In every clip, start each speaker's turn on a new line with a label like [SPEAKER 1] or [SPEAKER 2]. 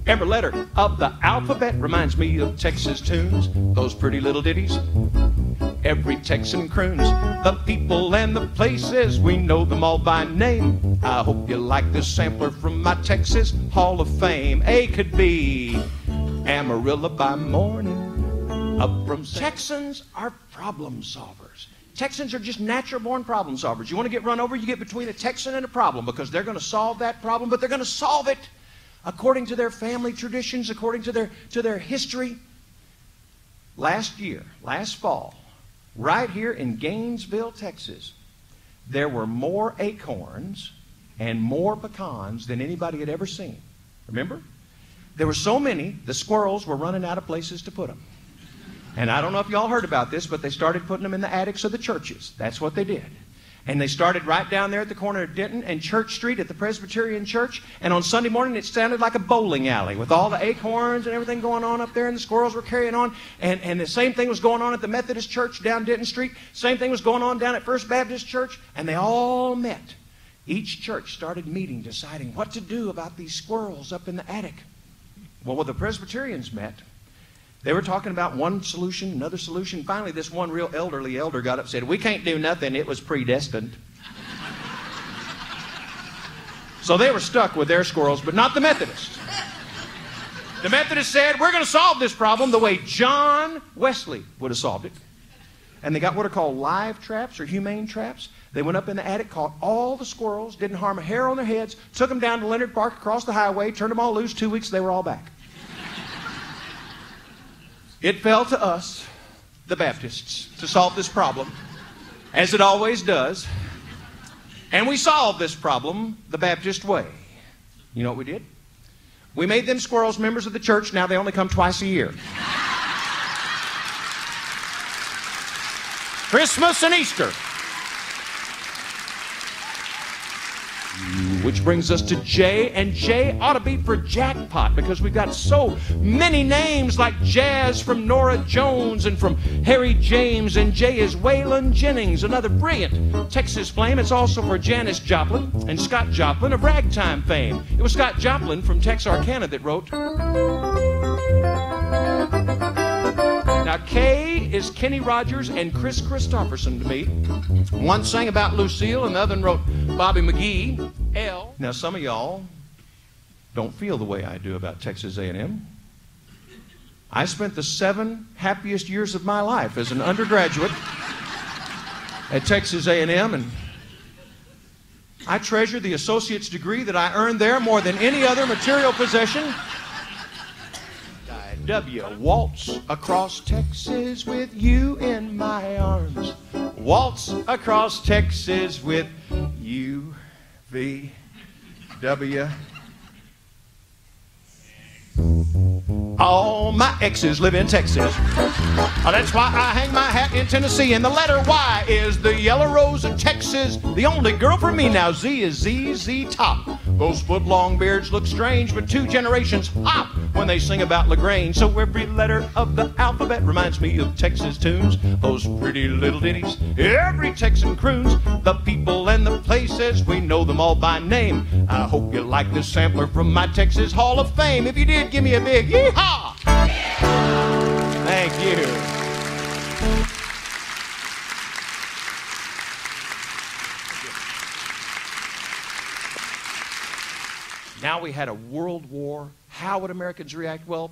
[SPEAKER 1] Every letter of the alphabet reminds me of Texas tunes, those pretty little ditties. Every Texan croons, the people and the places, we know them all by name. I hope you like this sampler from my Texas Hall of Fame. A could be Amarillo by morning, up from Texans are problem solvers. Texans are just natural-born problem solvers. You want to get run over, you get between a Texan and a problem, because they're going to solve that problem, but they're going to solve it according to their family traditions, according to their history. Last fall, right here in Gainesville, Texas, there were more acorns and more pecans than anybody had ever seen. Remember? There were so many, the squirrels were running out of places to put them. And I don't know if y'all heard about this, but they started putting them in the attics of the churches. That's what they did. And they started right down there at the corner of Denton and Church Street at the Presbyterian Church. And on Sunday morning, it sounded like a bowling alley with all the acorns and everything going on up there, and the squirrels were carrying on. And the same thing was going on at the Methodist Church down Denton Street. Same thing was going on down at First Baptist Church. And they all met. Each church started meeting, deciding what to do about these squirrels up in the attic. Well, when the Presbyterians met, they were talking about one solution, another solution. Finally, this one real elderly elder got up and said, "We can't do nothing. It was predestined." So they were stuck with their squirrels, but not the Methodists. The Methodists said, "We're going to solve this problem the way John Wesley would have solved it." And they got what are called live traps or humane traps. They went up in the attic, caught all the squirrels, didn't harm a hair on their heads, took them down to Leonard Park across the highway, turned them all loose. 2 weeks, they were all back. It fell to us, the Baptists, to solve this problem, as it always does. And we solved this problem the Baptist way. You know what we did? We made them squirrels members of the church. Now they only come twice a year. Christmas and Easter. Which brings us to J, and J ought to be for jackpot, because we've got so many names like Jazz from Nora Jones and from Harry James, and J is Waylon Jennings, another brilliant Texas flame. It's also for Janis Joplin and Scott Joplin of ragtime fame. It was Scott Joplin from Texarkana that wrote. Now, K is Kenny Rogers and Chris Christopherson to me. One sang about Lucille and the other one wrote Bobby McGee. L. Now, some of y'all don't feel the way I do about Texas A&M. I spent the 7 happiest years of my life as an undergraduate at Texas A&M, and I treasure the associate's degree that I earned there more than any other material possession. W. Waltz across Texas with you in my arms. Waltz across Texas with you. V. W. All my exes live in Texas. Oh, that's why I hang my hat in Tennessee. And the letter Y is the yellow rose of Texas. The only girl for me now. Z is ZZ Top. Those foot-long beards look strange, but 2 generations hop when they sing about LaGrange. So every letter of the alphabet reminds me of Texas tunes, those pretty little ditties. Every Texan croons, the people and the places, we know them all by name. I hope you like this sampler from my Texas Hall of Fame. If you did, give me a big yee-haw! Thank you. Now we had a world war. How would Americans react? Well,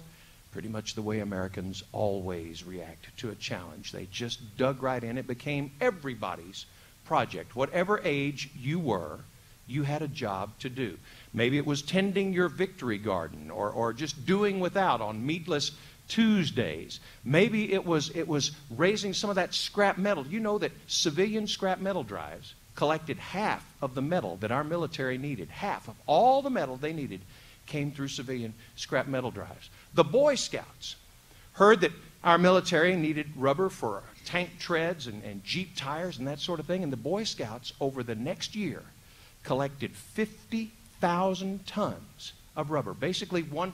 [SPEAKER 1] pretty much the way Americans always react to a challenge. They just dug right in. It became everybody's project. Whatever age you were, you had a job to do. Maybe it was tending your victory garden or just doing without on meatless Tuesdays. Maybe it was raising some of that scrap metal. You know that civilian scrap metal drives collected half of the metal that our military needed. Half of all the metal they needed came through civilian scrap metal drives. The Boy Scouts heard that our military needed rubber for tank treads and Jeep tires and that sort of thing, and the Boy Scouts over the next year collected 50,000 tons of rubber. Basically one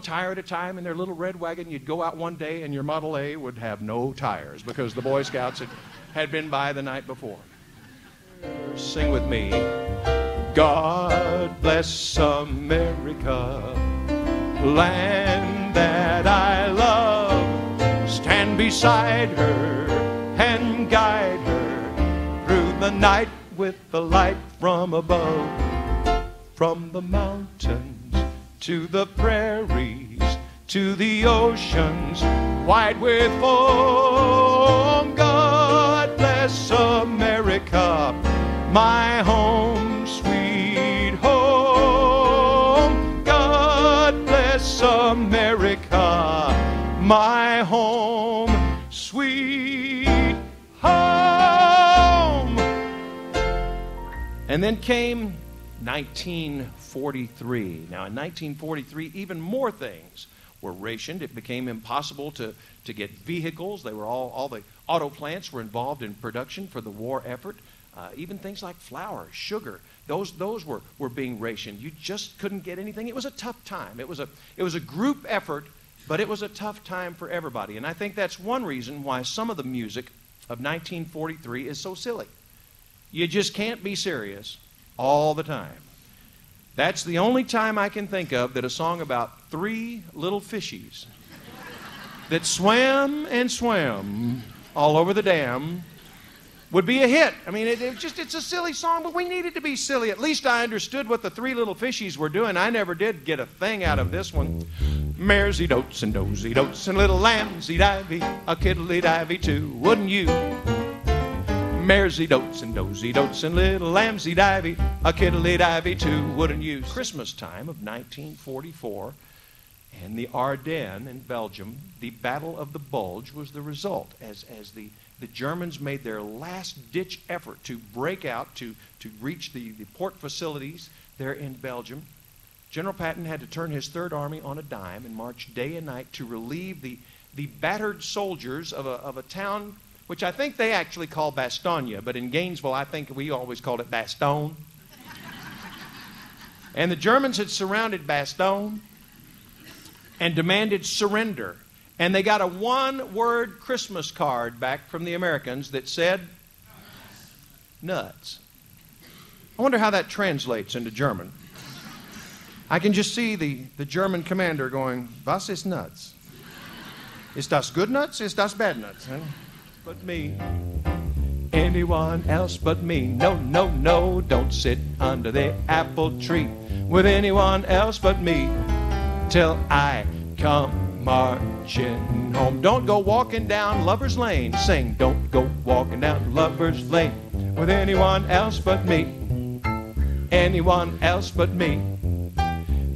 [SPEAKER 1] tire at a time in their little red wagon. You'd go out one day and your Model A would have no tires because the Boy Scouts had been by the night before. Sing with me. God bless America. land that I love. Stand beside her and guide her through the night with the light from above. From the mountains to the prairies, to the oceans wide with foam. God bless America, my home, sweet home. God bless America, my home, sweet home. And then came 1943. Now, in 1943, even more things were rationed. It became impossible to get vehicles. They were all the auto plants were involved in production for the war effort. Even things like flour, sugar, those were being rationed. You just couldn't get anything. It was a tough time. It was a group effort, but it was a tough time for everybody. And I think that's one reason why some of the music of 1943 is so silly. You just can't be serious all the time. That's the only time I can think of that a song about three little fishies that swam and swam all over the dam would be a hit. I mean, it's a silly song, but we needed to be silly. At least I understood what the three little fishies were doing. I never did get a thing out of this one. Maresy dotes and dozy dotes and little lambsy divey, a kiddly divey too, wouldn't you? Maresy dotes and dozy dotes and little lambsy divey, a kiddly divey too, wouldn't you? Christmas time of 1944, and the Ardennes in Belgium, the Battle of the Bulge was the result. As the Germans made their last-ditch effort to break out, to reach the port facilities there in Belgium, General Patton had to turn his Third Army on a dime and march day and night to relieve the battered soldiers of a town which I think they actually call Bastogne, but in Gainesville, I think we always called it Bastogne. And the Germans had surrounded Bastogne and demanded surrender. And they got a one-word Christmas card back from the Americans that said, nuts. I wonder how that translates into German. I can just see the German commander going, was ist nuts? Ist das good nuts? Ist das bad nuts? Huh? But me, anyone else but me. No, no, no, don't sit under the apple tree with anyone else but me till I come marching home. Don't go walking down Lover's Lane. Sing, don't go walking down Lover's Lane with anyone else but me. Anyone else but me.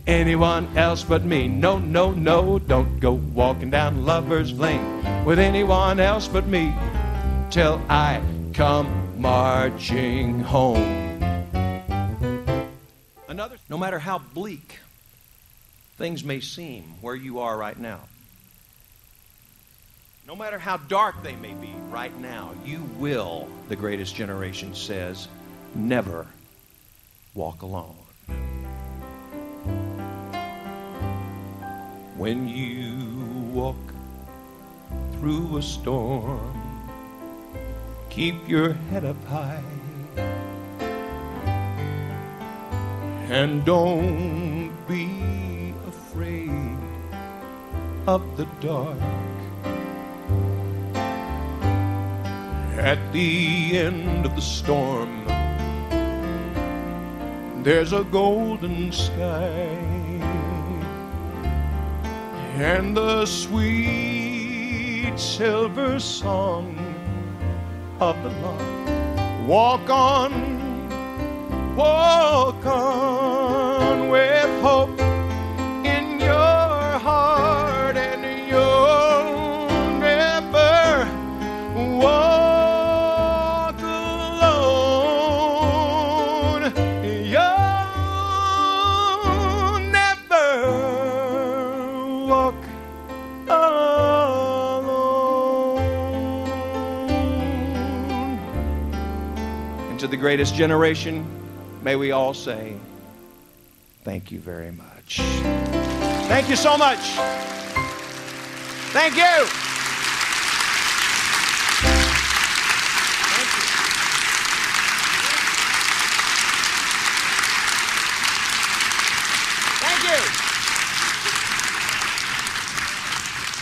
[SPEAKER 1] Anyone else but me. No, no, no, don't go walking down Lover's Lane with anyone else but me till I come marching home. No matter how bleak things may seem where you are right now, no matter how dark they may be right now, you will, the Greatest Generation says, never walk alone. When you walk through a storm, keep your head up high and don't be afraid of the dark. At the end of the storm, there's a golden sky and the sweet silver song of the lark. Walk on with hope in your heart, and you'll never walk alone. You'll never walk alone. And to the Greatest Generation, may we all say, thank you very much. Thank you so much. Thank you. Thank you.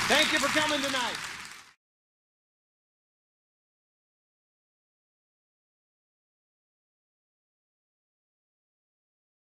[SPEAKER 2] Thank you for coming tonight.